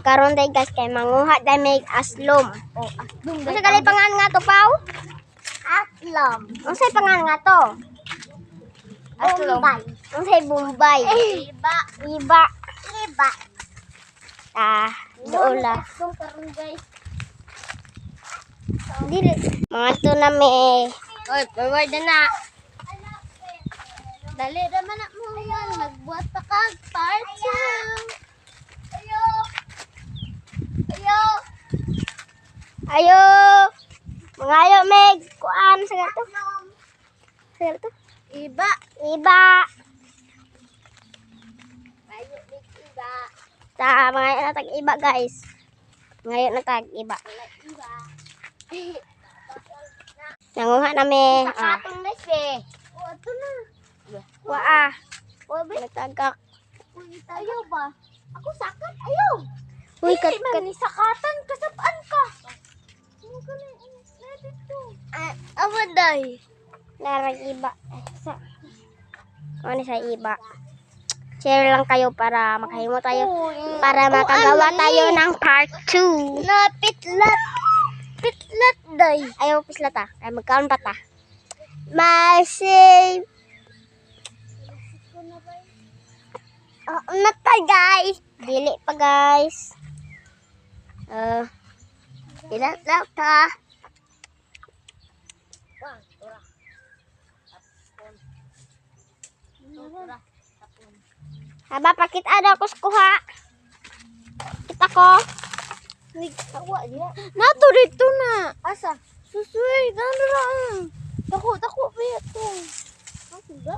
Karon day guys kay manguha day may aslom. Oh, aslom. Unsa gali pangan nga to, Pau? Aslom. Unsay pangan nga to? Aslom. Unsay Bombay? Iba. Iba. Iba. Doola. Aslom karon guys. Dili. Mga to na may. Oy, forward na. Dali naman na mo yan. Nagbuhat pa kag part 2. Ayo. Ayo. Ayo. Mga ayo meg kuan sa gato. Sa gato. Iba. Iba. Ayo big iba. Mga ayo na tag iba guys. Ngayon na tag iba. Iba. Nanguha nami. Sakatong na siya. O, ito na. Waa. O, be. Nagtagak. Ayaw ba? Ako sakat? Ayaw. Uy, Dili man ni sakatan. Kasapaan ka. Ano ka na? Dito. Awaday. Narang iba. Ano sa iba? Share lang kayo para makahimo tayo. Para makagawa tayo ng part 2. Napitlat. Pitlat day. Ayaw pisla ta. Ay magkaon pa ta. Masay. Nata guys. Dili pa guys. Ilat lang ta. Haba pakit ada ko kuha. Kita ko. Nagtawa niya. Nato dito na. Asa? Susuy, gano'n. Tako pa ito. Suga?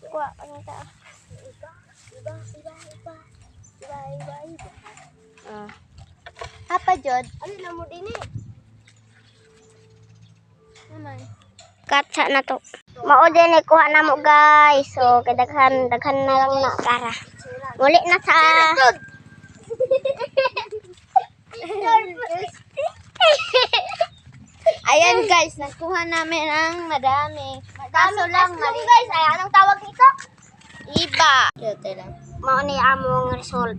Kuha, ano ta? Iba. Apa jod? Ano na mo din eh? Naman. Katsa na to. Mao din eh, kuha na mo guys. So, daghan na lang na kara. Muli na sa... Ayan guys, nakuha namin ang madami. Kaso lang, mali. guys. Ay, anong tawag nito? Iba. Yote lang. Mao ni among result.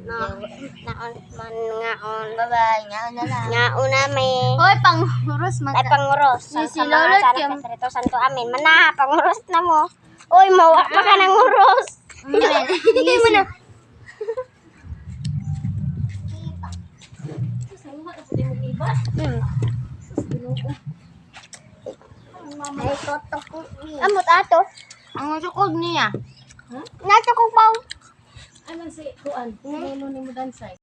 No. Naon man ngaon. Bye-bye. Ngayon na lang. Ngaon na may... Hoy, panghuros Ay, panguros. Si Lolo Kim. Ito, santo amin. Mana, panguros na mo. Uy, mawa pa ka ng uros. Hindi mo na. Ay, totok ko. Amot ato. Ang sukog niya. Nato ko pa. Ano si Kuan? Ano ni mo dansay?